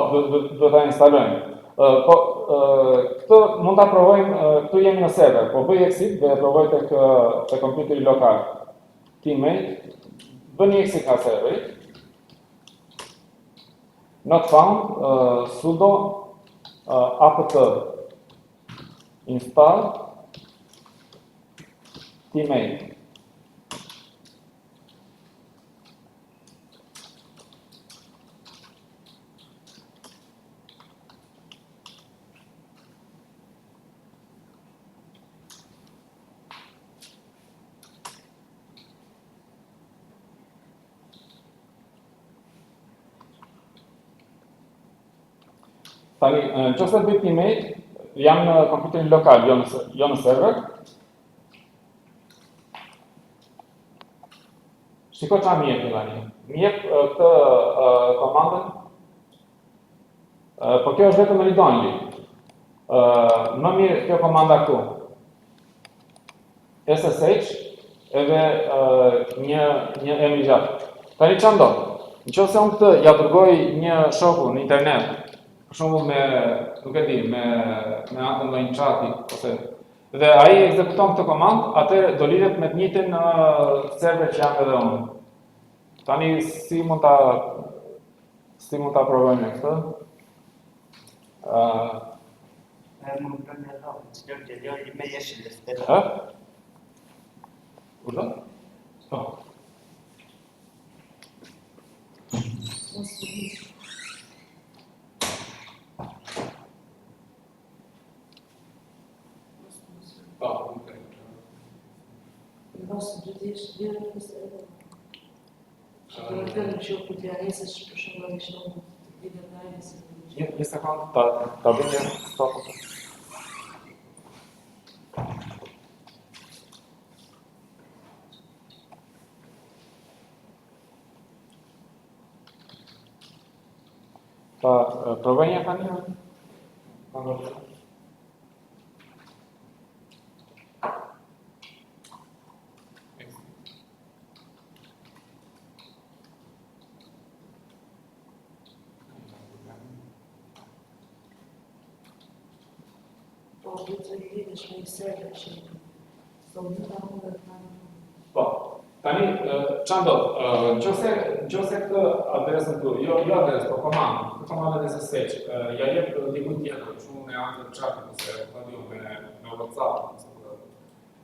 do ta instalojmë. Këtë mund ta provojmë, këtu jemi në server, po bëj exit dhe provoj tek kompjuteri lokal. Teammate, bëni exit nga serveri. Not found, sudo apt install teammate. Tani, nëse bëj teammate, jam në kompjuterin lokal, jo në server. Shiko çfarë më jep tani. Më jep këtë komandën. Po kjo është vetëm read only. Më mirë kjo komanda këtu. SSH edhe një emër gjatë. Tani çfarë ndodh? Nëse unë këtë ja dërgoj një shoku në internet, për shembull nuk e di, me anë ndonjë chati ose dhe ai ekzekuton këtë komandë, atëherë do lidhet me të njëjtin server që jam edhe unë. Tani si mund ta provojmë këtë? Mund të bëjmë ato, që deri me jeshile. Urdhë? Po. Nossa, de Deus, Deus não serve. Agora que eu podia essas pessoas não vida mais. Një sekundë, ta bëj një stop. Ta provoj një tani. Po, tani çfarë ndodh? Nëse këtë adresën këtu, jo adresë, po komandën SSH, ja jep dikujt tjetër, për shembull në anë të chatit ose me WhatsApp.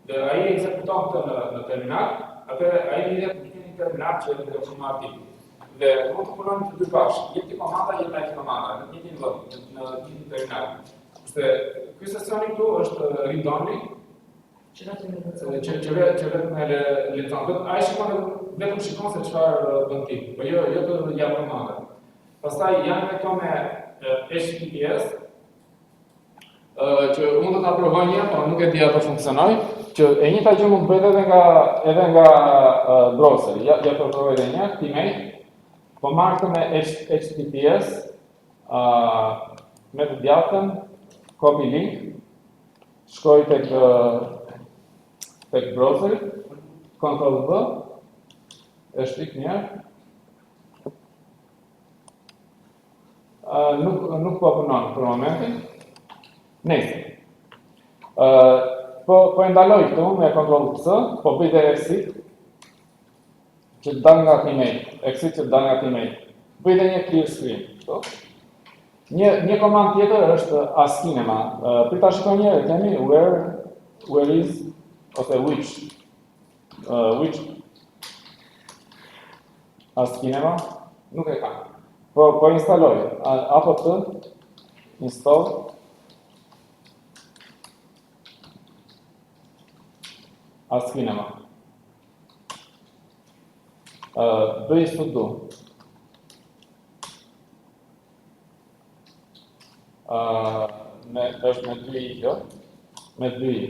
Dhe ai ekzekuton këtë në terminal, atëherë ai lidhet me një terminal që është në artik. Dhe mund të punojmë të dy bashkë, jep ti komanda, jep ai komanda, në një vend, në një terminal. Ky sesioni këtu është read only, që vetëm e lexon. Ai vetëm shikon se çfarë bën ti, po jo të jap komanda. Pastaj janë këto me HTTPS, që mund të ta provoj një, por nuk e di ato funksionoj, që e njëjta gjë mund të bëhet edhe nga browseri. Ja po provoj edhe një teammate. Po marr këtë me HTTPS, me të djathtën, copy link, shkoj tek browseri, Ctrl V, e shtyp një. Nuk po punon për momentin. Nëse. Po e ndaloj këtu me Ctrl C, po bëj dhe exit, që të dal nga teammate, exit që të dal nga teammate. Bëj dhe një clear screen. Një komand tjetër është askinema. Për ta shikoj një, kemi where is ose which askinema nuk e kam. Po instaloj apt install askinema. Bëj sudo është me 2 i, jo? Me 2 i.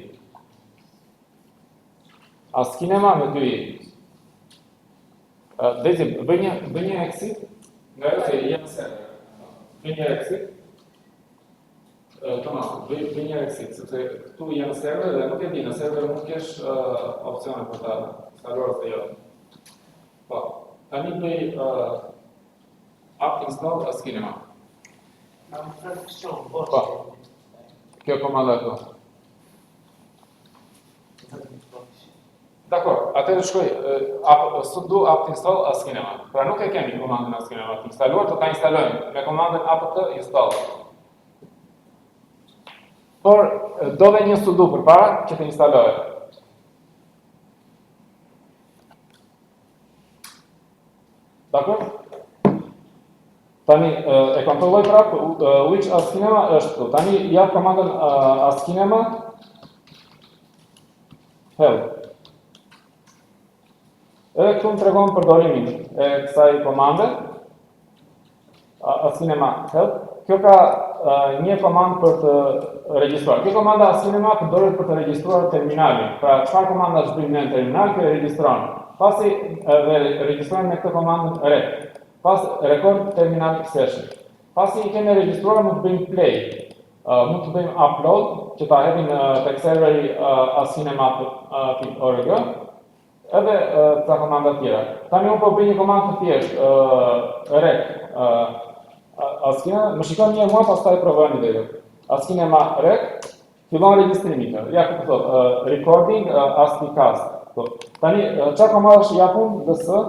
Askinema me 2 i. Dezi, bëj një exit, nga jo se jenë server. Bëj një exit. Tomas, bëj një exit, sepse këtu jenë server dhe nuk e di, në server nuk kesh opcione për ta instaluar ose jo. Po, tani bëj apt install askinema. Na më thënë kështu, Po. bosh. Kjo komanda këtu. Dakor, atëherë shkoj, sudo apt install askinema. Pra nuk e kemi komandën askinema të instaluar, do ta instalojmë me komandën apt install. Por do dhe një sudo përpara që të instalohet. Dakor? Tani e kontrolloj prapë which askinema është këtu. Tani jap komandën askinema help. Edhe këtu më tregon përdorimin e kësaj komande, askinema help. Kjo ka një komandë për të regjistruar. Kjo komanda askinema përdoret për të regjistruar terminalin. Pra çfarë komanda shbëjmë në terminal, kjo e regjistron. Pasi dhe regjistrojmë me këtë komandën rec. Pas record terminal session. Pasi i kemi regjistruar, mund të bëjmë play. Mund të bëjmë upload, që ta hedhim tek serveri askinema.org. Edhe ca komanda tjera. Tani unë po bëj një komandë të thjeshtë, rec askinema, më shikon një mua, pastaj provojmë dhe ju. Askinema rec, fillon regjistrimi kjo. Ja ku thot, recording asticast. Tani çfarë komandash japun ls-al,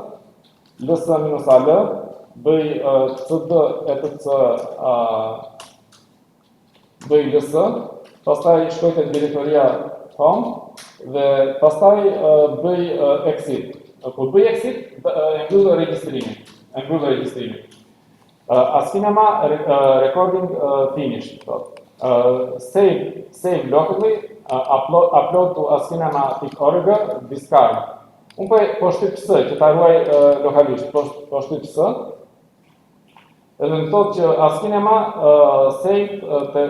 bëj cd etc bëj ls, pastaj shkoj tek direktoria home dhe pastaj bëj exit. Kur bëj exit, e mbyll regjistrimin. Askinema recording finished. Save locally, upload to askinema.org, discard. Unë po shtyp s, që ta ruaj lokalisht, po shtyp s. Edhe më thotë që askinema save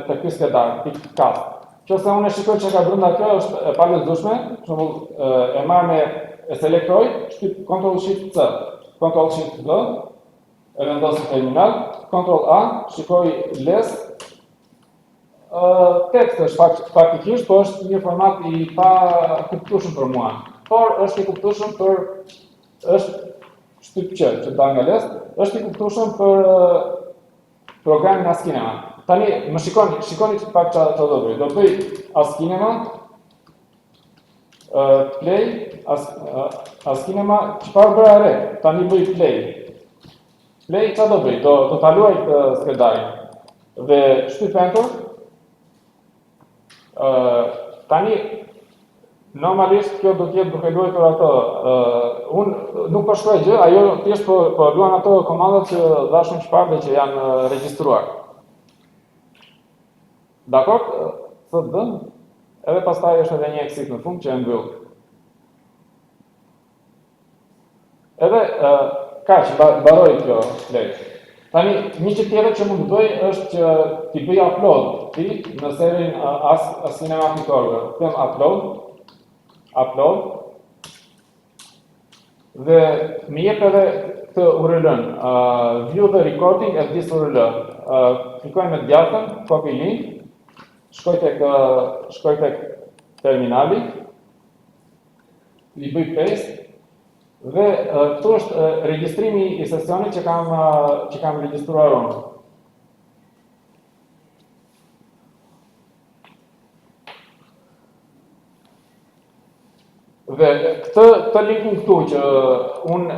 të ky skedar, .cast. Qëse unë e shikoj që ka brenda kjo është e palëzueshme, për shembull e marr me e selektoj, shtyp Ctrl Shift C, Ctrl Shift V, e vendos në terminal, Ctrl A, shikoj les, tekst është faktikisht, po është një format i pa kuptueshëm për mua. Por është i kuptueshëm është shtyp që dal nga les, është i kuptueshëm për programin askinema. Tani më shikoni pak çfarë do bëj. Do bëj askinema play askinema çfarë bëra re. Tani bëj play. Play çfarë do bëj? Do ta luaj skedarin. Dhe shtyp enter. Tani normalisht kjo do të jetë duke luajtur ato. Unë nuk po shkruaj gjë, ajo thjesht po luan ato komandat që dashun çfarë dhe që janë regjistruar. Dakor? CD, edhe pastaj është edhe një exit në fund që e mbyll. Edhe kaq mbaroi kjo play. Tani një gjë tjetër që mund të bëj është që t'i bëj upload në serverin askinema.org. Them upload dhe më jep edhe këtë URL-n, view the recording at this URL. Klikoj me djatën, copy link, shkoj tek terminali, i bëj paste dhe këtu është regjistrimi i sesionit që kam regjistruar unë. Dhe këtë linkun këtu që unë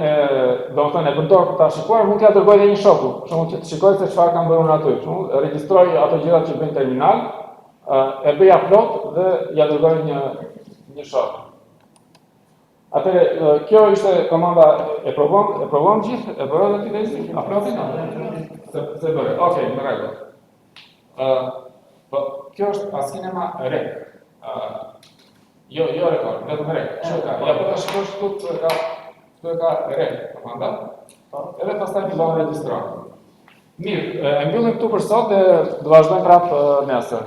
domethënë e përdor për ta shikuar, mund t'ia dërgoj edhe një shoku, për shembull që të shikoj se çfarë kam bërë unë aty. Për shembull, registroj ato gjërat që bëjnë terminal, e bëj upload dhe ja dërgoj një shok. Atëherë kjo ishte komanda e provon gjithë, e bërë edhe ti Desi? Uploadin? Se bëre. Okej, në rregull. Po kjo është askinema rec. Jo rekord, vetëm rec. Ja po ta shikosh këtu ka rec komanda. Edhe pastaj fillon regjistron. Mirë, e mbyllim këtu për sot dhe do vazhdojmë prapë nesër.